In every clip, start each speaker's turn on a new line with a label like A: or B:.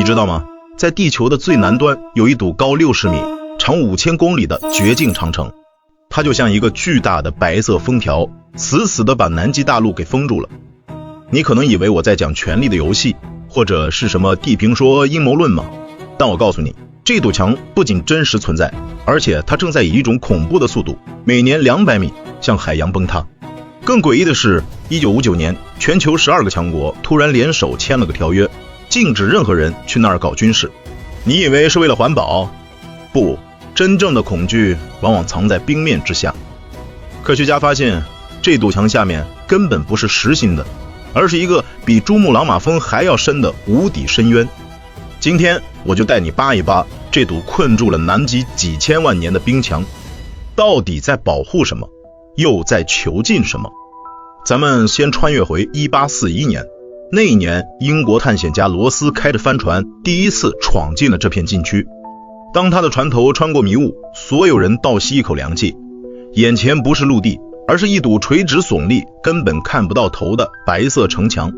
A: 知道吗？在地球的最南端有一堵高60米、长5000公里的绝境长城，它就像一个巨大的白色封条，死死地把南极大陆给封住了。你可能以为我在讲权力的游戏，或者是什么地平说阴谋论吗？但我告诉你，这堵墙不仅真实存在，而且它正在以一种恐怖的速度，每年200米向海洋崩塌。更诡异的是，1959年，全球12个强国突然联手签了个条约，禁止任何人去那儿搞军事。你以为是为了环保？不，真正的恐惧往往藏在冰面之下。科学家发现，这堵墙下面根本不是实心的，而是一个比珠穆朗玛峰还要深的无底深渊。今天我就带你扒一扒这堵困住了南极几千万年的冰墙，到底在保护什么，又在囚禁什么。咱们先穿越回1841年，那一年英国探险家罗斯开着帆船第一次闯进了这片禁区。当他的船头穿过迷雾，所有人倒吸一口凉气，眼前不是陆地，而是一堵垂直耸立根本看不到头的白色城墙。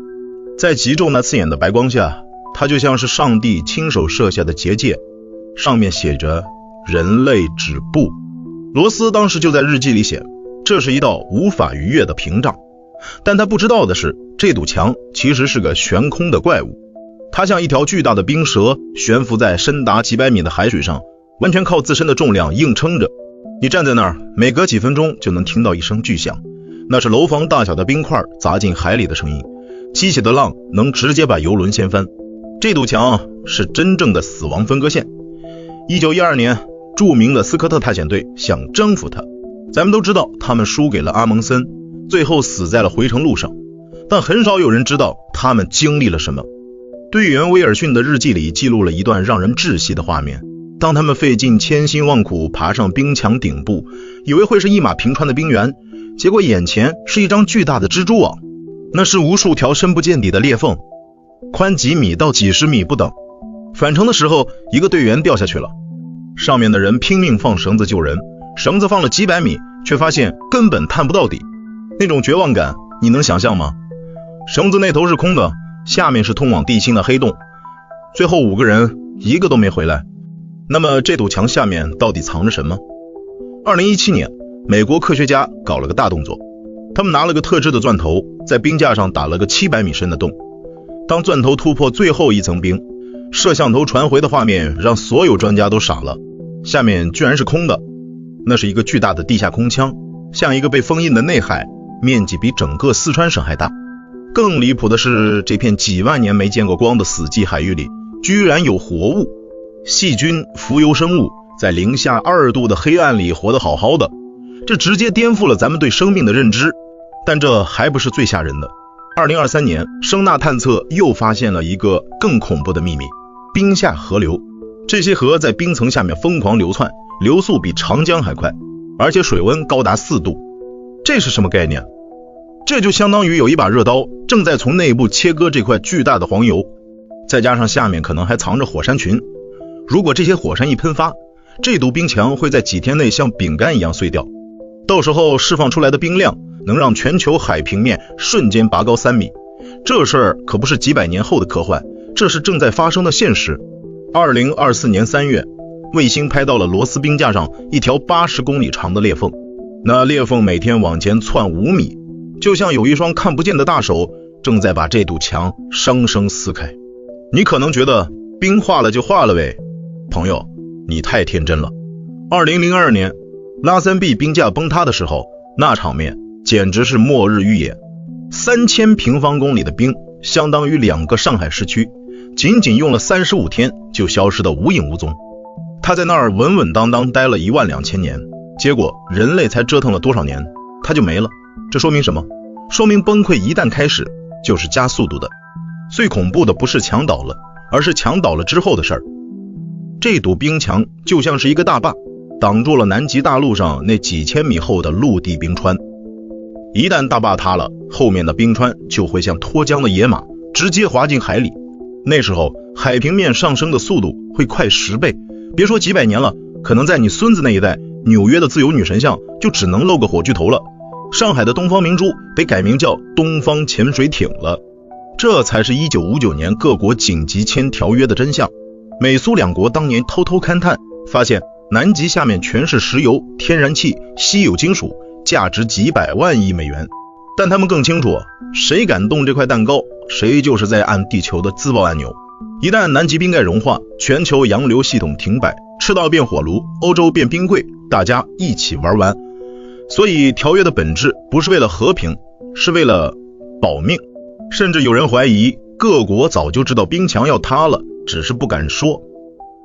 A: 在极昼那刺眼的白光下，它就像是上帝亲手设下的结界，上面写着人类止步。罗斯当时就在日记里写，这是一道无法逾越的屏障。但他不知道的是，这堵墙其实是个悬空的怪物，它像一条巨大的冰蛇悬浮在深达几百米的海水上，完全靠自身的重量硬撑着。你站在那儿，每隔几分钟就能听到一声巨响，那是楼房大小的冰块砸进海里的声音，激起的浪能直接把游轮掀翻。这堵墙是真正的死亡分割线。1912年，著名的斯科特探险队想征服它，咱们都知道他们输给了阿蒙森，最后死在了回程路上，但很少有人知道他们经历了什么。队员威尔逊的日记里记录了一段让人窒息的画面，当他们费尽千辛万苦爬上冰墙顶部，以为会是一马平川的冰原，结果眼前是一张巨大的蜘蛛网，那是无数条深不见底的裂缝，宽几米到几十米不等。返程的时候，一个队员掉下去了，上面的人拼命放绳子救人，绳子放了几百米，却发现根本探不到底，那种绝望感你能想象吗？绳子那头是空的，下面是通往地心的黑洞，最后5个人一个都没回来。那么这堵墙下面到底藏着什么？2017年，美国科学家搞了个大动作，他们拿了个特制的钻头，在冰架上打了个700米深的洞。当钻头突破最后一层冰，摄像头传回的画面让所有专家都傻了，下面居然是空的。那是一个巨大的地下空腔，像一个被封印的内海，面积比整个四川省还大。更离谱的是，这片几万年没见过光的死寂海域里居然有活物，细菌、浮游生物在零下2度的黑暗里活得好好的，这直接颠覆了咱们对生命的认知。但这还不是最吓人的。2023年，声纳探测又发现了一个更恐怖的秘密：冰下河流。这些河在冰层下面疯狂流窜，流速比长江还快，而且水温高达4度。这是什么概念？这就相当于有一把热刀正在从内部切割这块巨大的黄油，再加上下面可能还藏着火山群。如果这些火山一喷发，这堵冰墙会在几天内像饼干一样碎掉，到时候释放出来的冰量能让全球海平面瞬间拔高3米。这事儿可不是几百年后的科幻，这是正在发生的现实。2024年3月，卫星拍到了罗斯冰架上一条80公里长的裂缝，那裂缝每天往前窜5米，就像有一双看不见的大手正在把这堵墙生生撕开。你可能觉得冰化了就化了呗，朋友，你太天真了。2002年拉森壁冰架崩塌的时候，那场面简直是末日预演。3000平方公里的冰相当于2个上海市区，仅仅用了35天就消失得无影无踪。他在那儿稳稳当当待了12000年，结果人类才折腾了多少年，他就没了。这说明什么？说明崩溃一旦开始就是加速度的。最恐怖的不是墙倒了，而是墙倒了之后的事儿。这堵冰墙就像是一个大坝，挡住了南极大陆上那几千米厚的陆地冰川。一旦大坝塌了，后面的冰川就会像脱缰的野马，直接滑进海里。那时候海平面上升的速度会快10倍，别说几百年了，可能在你孙子那一代，纽约的自由女神像就只能露个火炬头了，上海的东方明珠得改名叫东方潜水艇了。这才是1959年各国紧急签条约的真相。美苏两国当年偷偷勘探，发现南极下面全是石油、天然气、稀有金属，价值几百万亿美元。但他们更清楚，谁敢动这块蛋糕，谁就是在按地球的自爆按钮。一旦南极冰盖融化，全球洋流系统停摆，赤道变火炉，欧洲变冰柜，大家一起玩完。所以条约的本质不是为了和平，是为了保命。甚至有人怀疑各国早就知道冰墙要塌了，只是不敢说。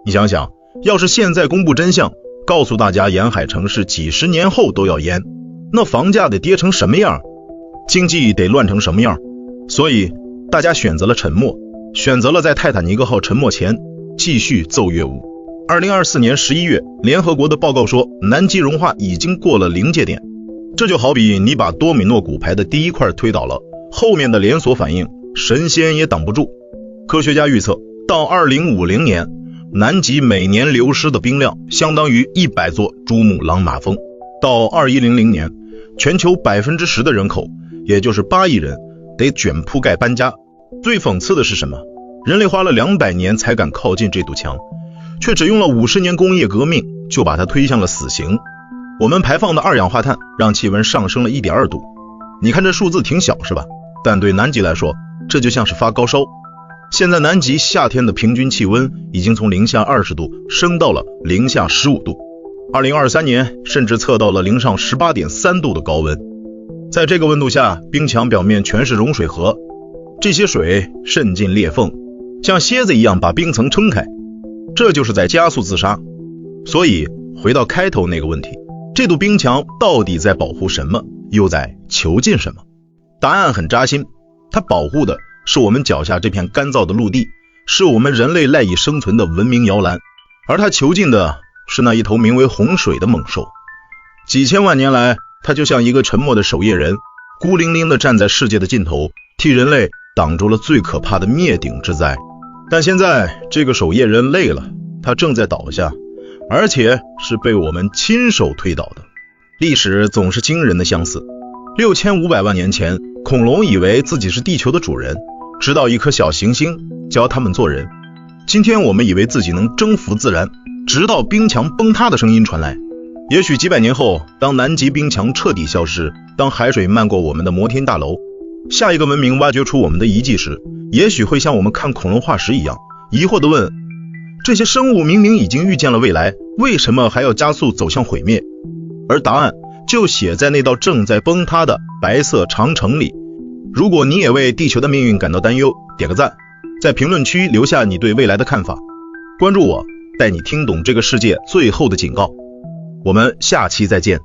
A: 你想想，要是现在公布真相，告诉大家沿海城市几十年后都要淹，那房价得跌成什么样，经济得乱成什么样。所以大家选择了沉默，选择了在泰坦尼克号沉没前继续奏乐舞。2024年11月，联合国的报告说，南极融化已经过了临界点。这就好比你把多米诺骨牌的第一块推倒了，后面的连锁反应神仙也挡不住。科学家预测，到2050年，南极每年流失的冰量相当于100座珠穆朗玛峰。到2100年，全球10%的人口，也就是8亿人，得卷铺盖搬家。最讽刺的是什么？人类花了200年才敢靠近这堵墙，却只用了50年工业革命就把它推向了死刑。我们排放的二氧化碳让气温上升了 1.2 度。你看这数字挺小是吧？但对南极来说，这就像是发高烧。现在南极夏天的平均气温已经从零下20度升到了零下15度，2023年甚至测到了零上 18.3 度的高温。在这个温度下，冰墙表面全是溶水河，这些水渗进裂缝，像蝎子一样把冰层撑开，这就是在加速自杀。所以回到开头那个问题，这堵冰墙到底在保护什么，又在囚禁什么？答案很扎心，它保护的是我们脚下这片干燥的陆地，是我们人类赖以生存的文明摇篮，而它囚禁的是那一头名为洪水的猛兽。几千万年来，它就像一个沉默的守夜人，孤零零地站在世界的尽头，替人类挡住了最可怕的灭顶之灾。但现在这个守夜人累了，他正在倒下，而且是被我们亲手推倒的。历史总是惊人的相似。6500万年前，恐龙以为自己是地球的主人，直到一颗小行星教他们做人。今天我们以为自己能征服自然，直到冰墙崩塌的声音传来。也许几百年后，当南极冰墙彻底消失，当海水漫过我们的摩天大楼，下一个文明挖掘出我们的遗迹时，也许会像我们看恐龙化石一样，疑惑地问，这些生物明明已经预见了未来，为什么还要加速走向毁灭？而答案就写在那道正在崩塌的白色长城里。如果你也为地球的命运感到担忧，点个赞，在评论区留下你对未来的看法。关注我，带你听懂这个世界最后的警告。我们下期再见。